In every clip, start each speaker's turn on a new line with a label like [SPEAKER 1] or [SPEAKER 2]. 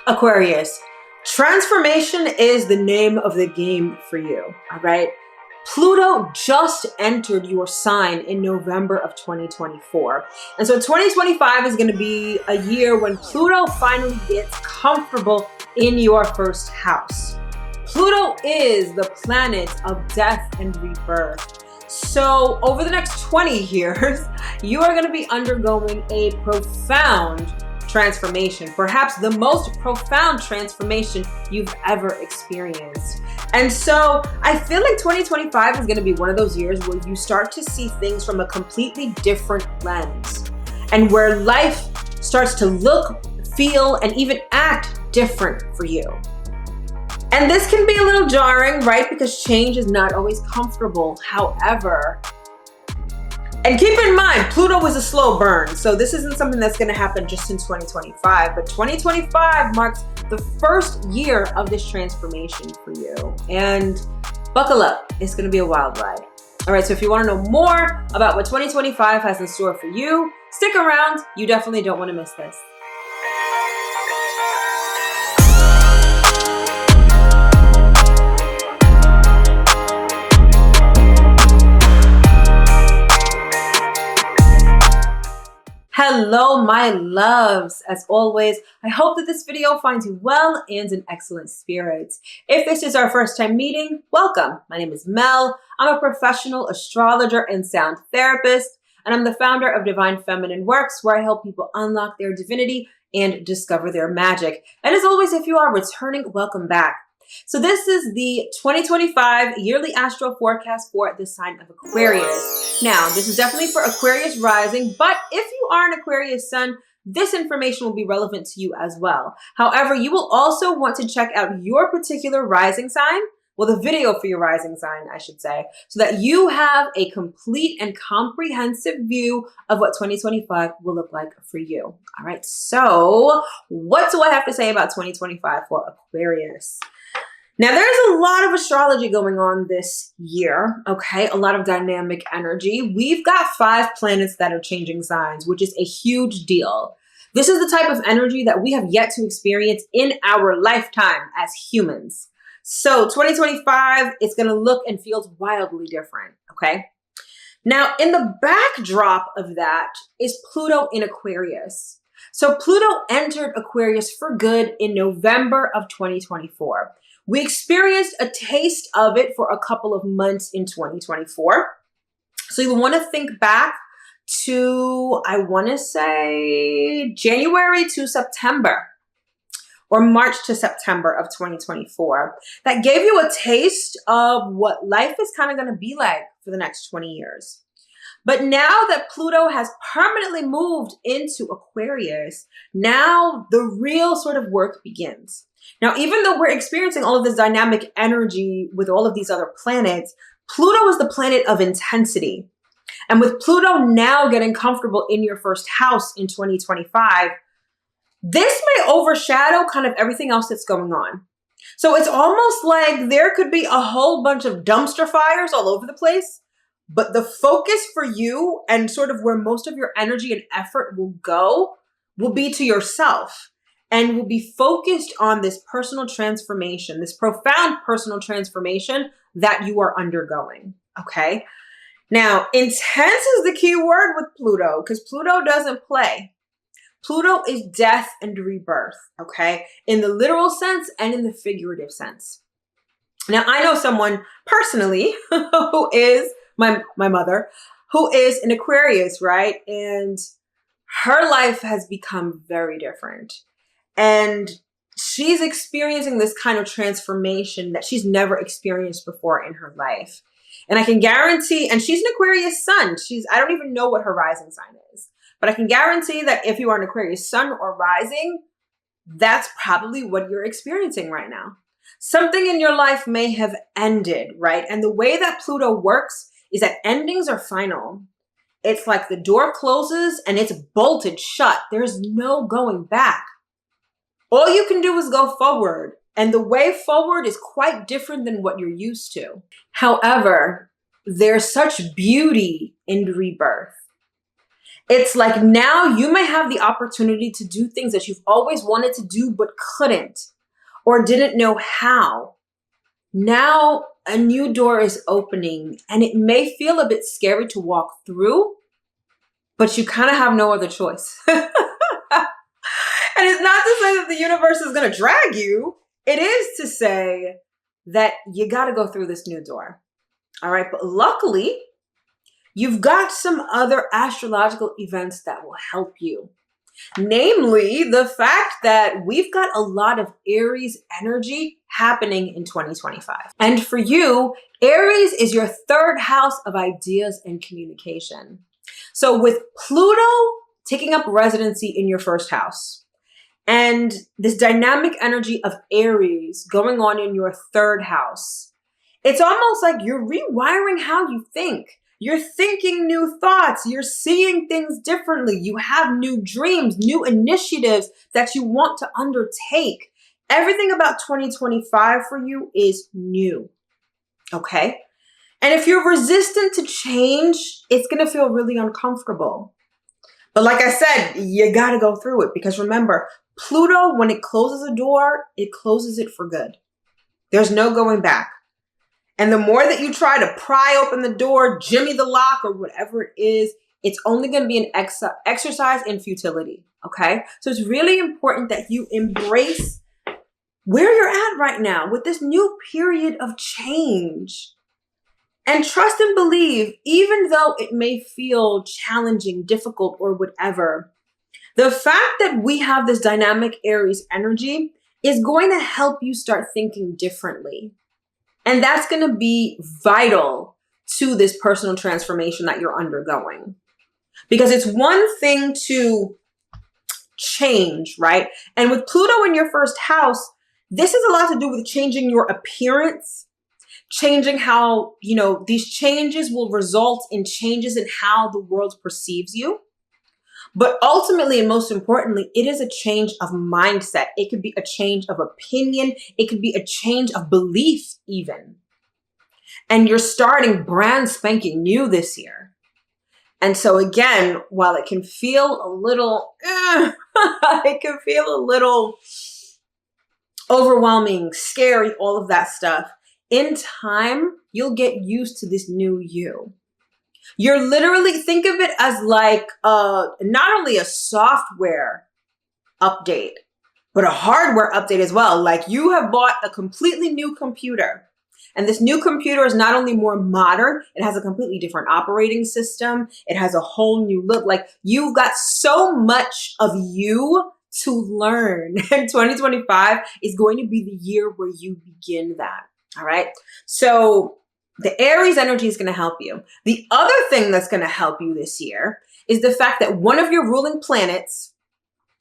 [SPEAKER 1] Aquarius, transformation is the name of the game for you, all right? Pluto just entered your sign in November of 2024. And so 2025 is going to be a year when Pluto finally gets comfortable in your first house. Pluto is the planet of death and rebirth. So over the next 20 years, you are going to be undergoing a profound transformation, perhaps the most profound transformation you've ever experienced. And so I feel like 2025 is going to be one of those years where you start to see things from a completely different lens, and where life starts to look, feel, and even act different for you. And this can be a little jarring, right? Because change is not always comfortable. However, and keep in mind, Pluto is a slow burn. So this isn't something that's going to happen just in 2025, but 2025 marks the first year of this transformation for you. And buckle up, it's going to be a wild ride. All right, so if you want to know more about what 2025 has in store for you, stick around. You definitely don't want to miss this. Hello, my loves. As always, I hope that this video finds you well and in excellent spirits. If this is our first time meeting, welcome. My name is Mel. I'm a professional astrologer and sound therapist, and I'm the founder of Divine Feminine Works, where I help people unlock their divinity and discover their magic. And as always, if you are returning, welcome back. So this is the 2025 yearly astro forecast for the sign of Aquarius. Now, this is definitely for Aquarius rising, but if you are an Aquarius sun, this information will be relevant to you as well. However, you will also want to check out your particular rising sign, well, the video for your rising sign, I should say, so that you have a complete and comprehensive view of what 2025 will look like for you. All right, so what do I have to say about 2025 for Aquarius? Now, there's a lot of astrology going on this year, okay? A lot of dynamic energy. We've got 5 planets that are changing signs, which is a huge deal. This is the type of energy that we have yet to experience in our lifetime as humans. So 2025, it's going to look and feels wildly different, okay? Now, in the backdrop of that is Pluto in Aquarius. So Pluto entered Aquarius for good in November of 2024. We experienced a taste of it for a couple of months in 2024. So you want to think back to, I want to say, January to September, or March to September of 2024. That gave you a taste of what life is kind of going to be like for the next 20 years. But now that Pluto has permanently moved into Aquarius, now the real sort of work begins. Now, even though we're experiencing all of this dynamic energy with all of these other planets, Pluto is the planet of intensity. And with Pluto now getting comfortable in your first house in 2025, this may overshadow kind of everything else that's going on. So it's almost like there could be a whole bunch of dumpster fires all over the place, but the focus for you and sort of where most of your energy and effort will go will be to yourself. And will be focused on this personal transformation, this profound personal transformation that you are undergoing, okay? Now, intense is the key word with Pluto, because Pluto doesn't play. Pluto is death and rebirth, okay? In the literal sense and in the figurative sense. Now, I know someone personally who is my mother, who is an Aquarius, right? And her life has become very different. And she's experiencing this kind of transformation that she's never experienced before in her life. And I can guarantee, and she's an Aquarius sun. I don't even know what her rising sign is, but I can guarantee that if you are an Aquarius sun or rising, that's probably what you're experiencing right now. Something in your life may have ended, right? And the way that Pluto works is that endings are final. It's like the door closes and it's bolted shut. There's no going back. All you can do is go forward, and the way forward is quite different than what you're used to. However, there's such beauty in rebirth. It's like now you may have the opportunity to do things that you've always wanted to do but couldn't or didn't know how. Now a new door is opening and it may feel a bit scary to walk through, but you kind of have no other choice. And it's not to say that the universe is going to drag you. It is to say that you got to go through this new door. All right. But luckily, you've got some other astrological events that will help you. Namely, the fact that we've got a lot of Aries energy happening in 2025. And for you, Aries is your third house of ideas and communication. So with Pluto taking up residency in your first house and this dynamic energy of Aries going on in your third house, it's almost like you're rewiring how you think. You're thinking new thoughts. You're seeing things differently. You have new dreams, new initiatives that you want to undertake. Everything about 2025 for you is new. Okay? And if you're resistant to change, it's going to feel really uncomfortable. But like I said, you got to go through it because remember, Pluto, when it closes a door, it closes it for good. There's no going back. And the more that you try to pry open the door, jimmy the lock, or whatever it is, it's only going to be an exercise in futility. Okay? So it's really important that you embrace where you're at right now with this new period of change. And trust and believe, even though it may feel challenging, difficult, or whatever, the fact that we have this dynamic Aries energy is going to help you start thinking differently. And that's going to be vital to this personal transformation that you're undergoing. Because it's one thing to change, right? And with Pluto in your first house, this has a lot to do with changing your appearance, changing how, these changes will result in changes in how the world perceives you. But ultimately, and most importantly, it is a change of mindset. It could be a change of opinion. It could be a change of belief even. And you're starting brand spanking new this year. And so again, while it can feel a little, it can feel a little overwhelming, scary, all of that stuff. In time, you'll get used to this new you. You're literally, think of it as like not only a software update, but a hardware update as well. Like you have bought a completely new computer. And this new computer is not only more modern, it has a completely different operating system. It has a whole new look. Like you've got so much of you to learn. And 2025 is going to be the year where you begin that. All right. So the Aries energy is going to help you. The other thing that's going to help you this year is the fact that one of your ruling planets,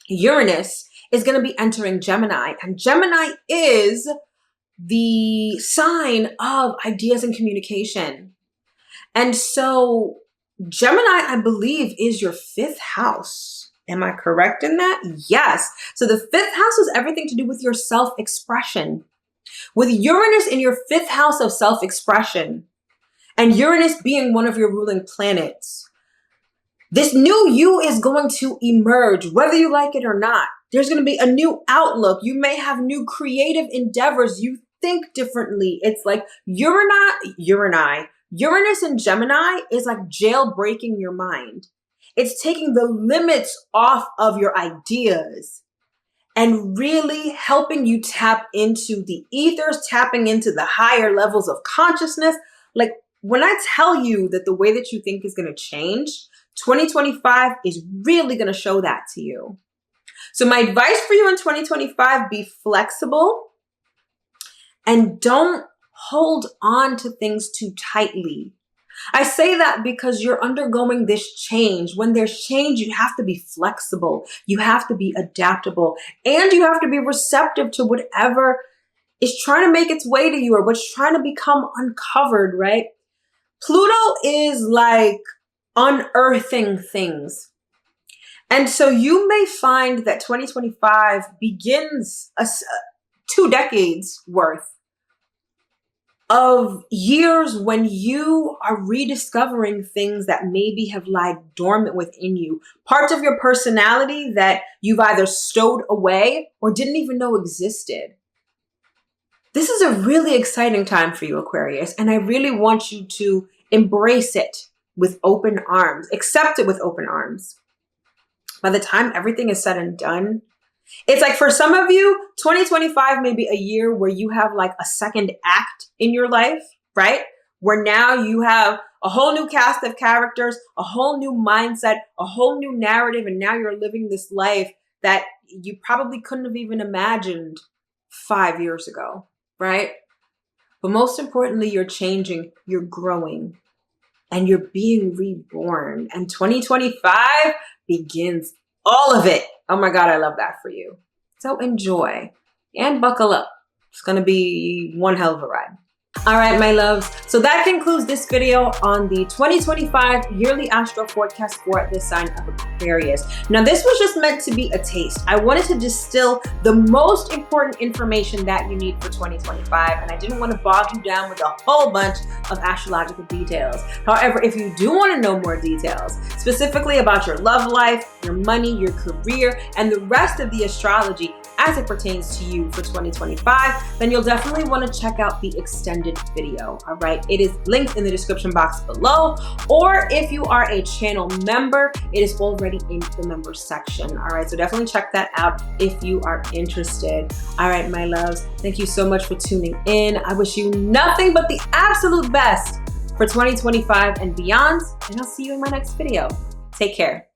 [SPEAKER 1] Uranus, is going to be entering Gemini. And Gemini is the sign of ideas and communication. And so Gemini, I believe, is your fifth house. Am I correct in that? Yes. So the fifth house is everything to do with your self-expression. With Uranus in your fifth house of self-expression, and Uranus being one of your ruling planets, this new you is going to emerge, whether you like it or not. There's going to be a new outlook. You may have new creative endeavors. You think differently. It's like Uranus and Gemini is like jailbreaking your mind. It's taking the limits off of your ideas and really helping you tap into the ethers, tapping into the higher levels of consciousness. Like when I tell you that the way that you think is going to change, 2025 is really going to show that to you. So my advice for you in 2025, be flexible and don't hold on to things too tightly. I say that because you're undergoing this change. When there's change, you have to be flexible. You have to be adaptable, and you have to be receptive to whatever is trying to make its way to you or what's trying to become uncovered, right? Pluto is like unearthing things. And so you may find that 2025 begins 2 decades worth of years when you are rediscovering things that maybe have lied dormant within you, parts of your personality that you've either stowed away or didn't even know existed. This is a really exciting time for you, Aquarius, and I really want you to embrace it with open arms, accept it with open arms. By the time everything is said and done, it's like for some of you, 2025 may be a year where you have like a second act in your life, right? Where now you have a whole new cast of characters, a whole new mindset, a whole new narrative, and now you're living this life that you probably couldn't have even imagined 5 years ago, right? But most importantly, you're changing, you're growing, and you're being reborn. And 2025 begins all of it. Oh my God, I love that for you. So enjoy and buckle up. It's going to be one hell of a ride. All right, my loves. So that concludes this video on the 2025 yearly astro forecast for the sign of Aquarius. Now, this was just meant to be a taste. I wanted to distill the most important information that you need for 2025, and I didn't want to bog you down with a whole bunch of astrological details. However, if you do want to know more details, specifically about your love life, your money, your career, and the rest of the astrology as it pertains to you for 2025, then you'll definitely want to check out the extended video. All right, it is linked in the description box below, or if you are a channel member, it is already in the members section. All right, so definitely check that out if you are interested. All right, my loves, thank you so much for tuning in. I wish you nothing but the absolute best for 2025 and beyond, and I'll see you in my next video. Take care.